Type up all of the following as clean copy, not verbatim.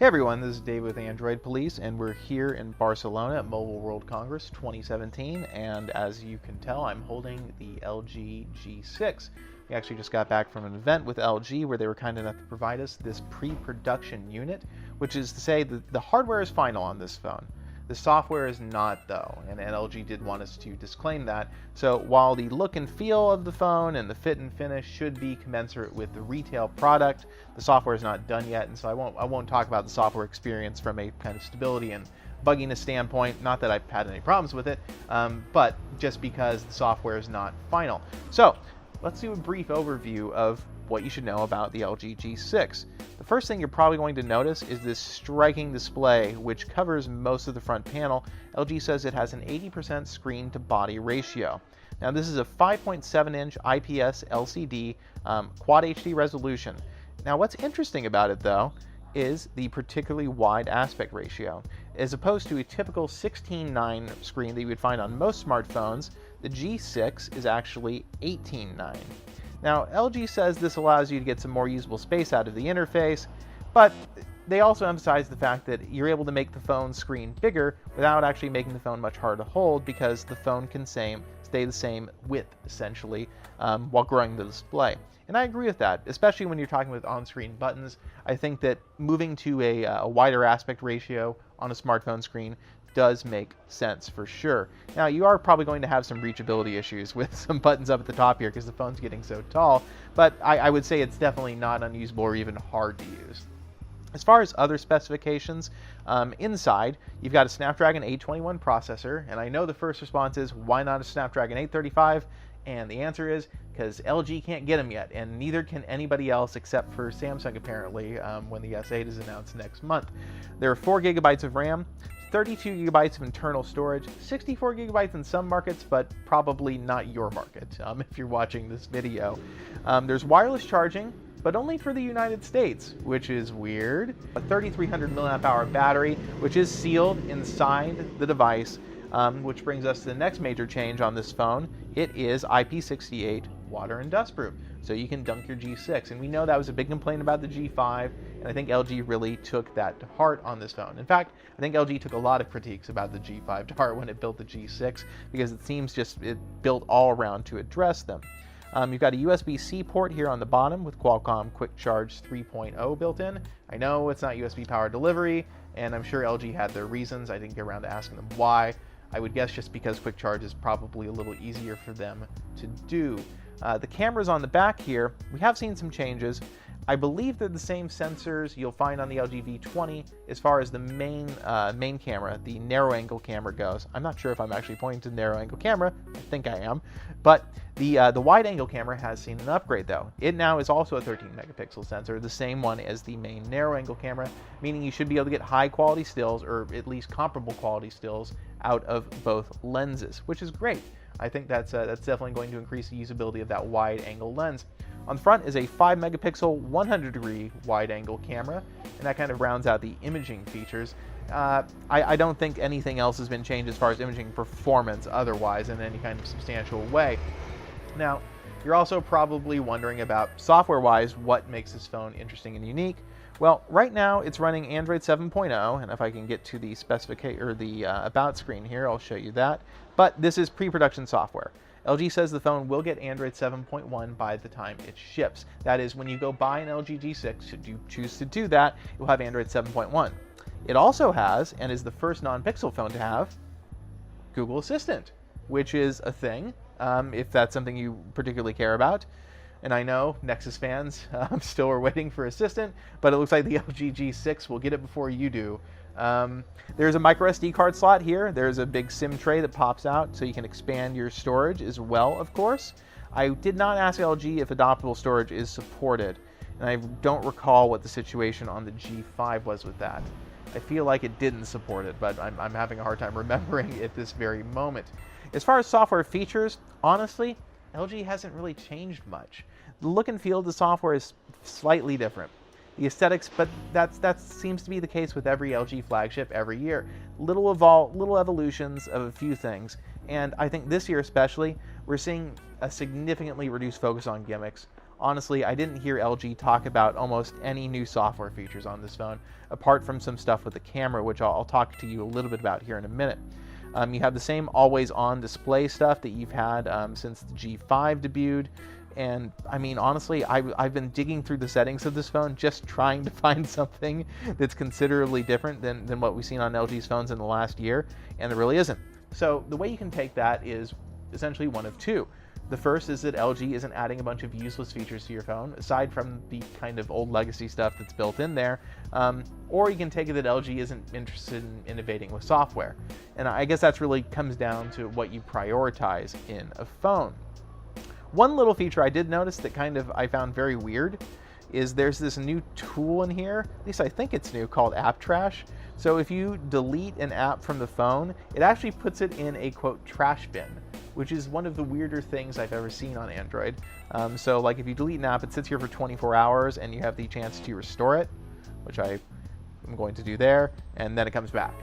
Hey everyone, this is Dave with Android Police, and we're here in Barcelona at Mobile World Congress 2017, and as you can tell, I'm holding the LG G6. We actually just got back from an event with LG where they were kind enough to provide us this pre-production unit, which is to say that the hardware is final on this phone. The software is not, though, and LG did want us to disclaim that. So while the look and feel of the phone and the fit and finish should be commensurate with the retail product, the software is not done yet, and so I won't talk about the software experience from a kind of stability and bugginess standpoint. Not that I've had any problems with it, but just because the software is not final. So let's do a brief overview of what you should know about the LG G6. The first thing you're probably going to notice is this striking display, which covers most of the front panel. LG says it has an 80% screen to body ratio. Now this is a 5.7-inch IPS LCD Quad HD resolution. Now what's interesting about it though is the particularly wide aspect ratio. As opposed to a typical 16:9 screen that you would find on most smartphones, the G6 is actually 18:9. Now, LG says this allows you to get some more usable space out of the interface, but they also emphasize the fact that you're able to make the phone screen bigger without actually making the phone much harder to hold, because the phone can stay the same width, essentially, while growing the display. And I agree with that, especially when you're talking with on-screen buttons. I think that moving to a wider aspect ratio on a smartphone screen does make sense for sure. Now, you are probably going to have some reachability issues with some buttons up at the top here because the phone's getting so tall, but I would say it's definitely not unusable or even hard to use. As far as other specifications, inside, you've got a Snapdragon 821 processor, and I know the first response is, why not a Snapdragon 835? And the answer is, because LG can't get them yet, and neither can anybody else except for Samsung apparently, when the S8 is announced next month. There are 4 gigabytes of RAM, 32 gigabytes of internal storage, 64 gigabytes in some markets, but probably not your market if you're watching this video. There's wireless charging, but only for the United States, which is weird. A 3300 milliamp hour battery, which is sealed inside the device, which brings us to the next major change on this phone. It is IP68 water and dust proof, so you can dunk your G6. And we know that was a big complaint about the G5, and I think LG really took that to heart on this phone. In fact, I think LG took a lot of critiques about the G5 to heart when it built the G6, because it seems it built all around to address them. You've got a USB-C port here on the bottom with Qualcomm Quick Charge 3.0 built in. I know it's not USB power delivery, and I'm sure LG had their reasons. I didn't get around to asking them why. I would guess just because Quick Charge is probably a little easier for them to do. The cameras on the back here, we have seen some changes. I believe they're the same sensors you'll find on the LG V20 as far as the main camera, the narrow angle camera goes. I'm not sure if I'm actually pointing to the narrow angle camera. I think I am. But the wide angle camera has seen an upgrade though. It now is also a 13 megapixel sensor, the same one as the main narrow angle camera, meaning you should be able to get high quality stills, or at least comparable quality stills, out of both lenses, which is great. I think that's definitely going to increase the usability of that wide angle lens. On the front is a 5 megapixel 100 degree wide angle camera, and that kind of rounds out the imaging features. I don't think anything else has been changed as far as imaging performance otherwise in any kind of substantial way. Now, you're also probably wondering about software-wise what makes this phone interesting and unique. Well, right now it's running Android 7.0, and if I can get to the specification or the about screen here, I'll show you that. But this is pre-production software. LG says the phone will get Android 7.1 by the time it ships. That is, when you go buy an LG G6, should you choose to do that, you'll have Android 7.1. It also has, and is the first non-Pixel phone to have, Google Assistant, which is a thing, if that's something you particularly care about. And I know Nexus fans still are waiting for Assistant, but it looks like the LG G6 will get it before you do. There's a micro SD card slot here. There's a big SIM tray that pops out, so you can expand your storage as well, of course. I did not ask LG if adoptable storage is supported, and I don't recall what the situation on the G5 was with that. I feel like it didn't support it, but I'm having a hard time remembering at this very moment. As far as software features, honestly, LG hasn't really changed much. The look and feel of the software is slightly different. The aesthetics, but that seems to be the case with every LG flagship every year. Little evolutions of a few things, and I think this year especially, we're seeing a significantly reduced focus on gimmicks. honestly, I didn't hear LG talk about almost any new software features on this phone, apart from some stuff with the camera, which I'll talk to you a little bit about here in a minute. You have the same always-on display stuff that you've had since the G5 debuted. And I mean, honestly, I've been digging through the settings of this phone just trying to find something that's considerably different than what we've seen on LG's phones in the last year, and there really isn't. So the way you can take that is essentially one of two. The first is that LG isn't adding a bunch of useless features to your phone, aside from the kind of old legacy stuff that's built in there, or you can take it that LG isn't interested in innovating with software. And I guess that's really comes down to what you prioritize in a phone. One little feature I did notice that kind of I found very weird is there's this new tool in here, at least I think it's new, called App Trash. So if you delete an app from the phone, it actually puts it in a, quote, trash bin, which is one of the weirder things I've ever seen on Android. So like if you delete an app, it sits here for 24 hours and you have the chance to restore it, which I am going to do there, and then it comes back.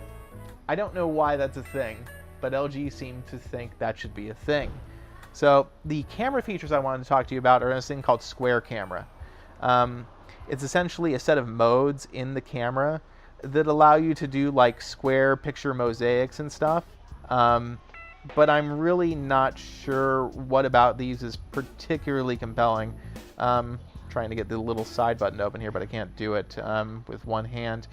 I don't know why that's a thing, but LG seemed to think that should be a thing. So the camera features I wanted to talk to you about are this thing called Square Camera. It's essentially a set of modes in the camera that allow you to do like square picture mosaics and stuff. But I'm really not sure what about these is particularly compelling. Trying to get the little side button open here, but I can't do it with one hand.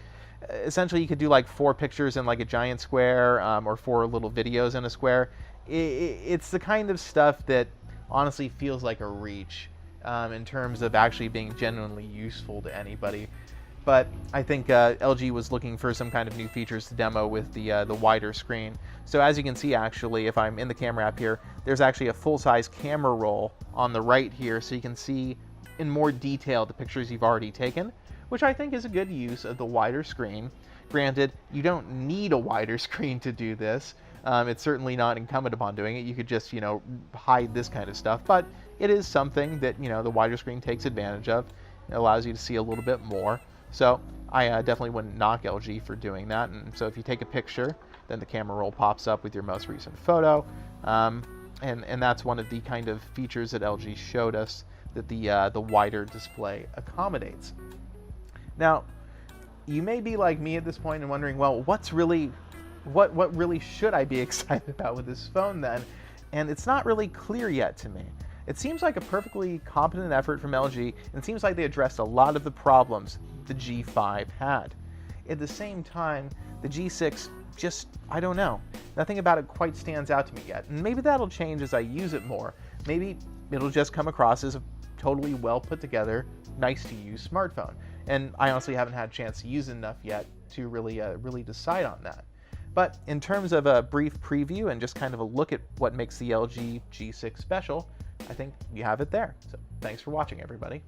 Essentially, you could do like 4 pictures in like a giant square, or 4 little videos in a square. It's the kind of stuff that honestly feels like a reach in terms of actually being genuinely useful to anybody. But I think LG was looking for some kind of new features to demo with the wider screen. So as you can see, actually, if I'm in the camera app here, there's actually a full-size camera roll on the right here, so you can see in more detail the pictures you've already taken, which I think is a good use of the wider screen. Granted, you don't need a wider screen to do this. It's certainly not incumbent upon doing it. You could just, hide this kind of stuff, but it is something that, the wider screen takes advantage of. It allows you to see a little bit more. So I definitely wouldn't knock LG for doing that. And so if you take a picture, then the camera roll pops up with your most recent photo. And that's one of the kind of features that LG showed us that the wider display accommodates. Now, you may be like me at this point and wondering, well, what really should I be excited about with this phone then? And it's not really clear yet to me. It seems like a perfectly competent effort from LG, and it seems like they addressed a lot of the problems the G5 had. At the same time, the G6 just, I don't know. Nothing about it quite stands out to me yet. And maybe that'll change as I use it more. Maybe it'll just come across as a totally well put together, nice to use smartphone. And I honestly haven't had a chance to use it enough yet to really decide on that. But in terms of a brief preview and just kind of a look at what makes the LG G6 special, I think you have it there. So thanks for watching, everybody.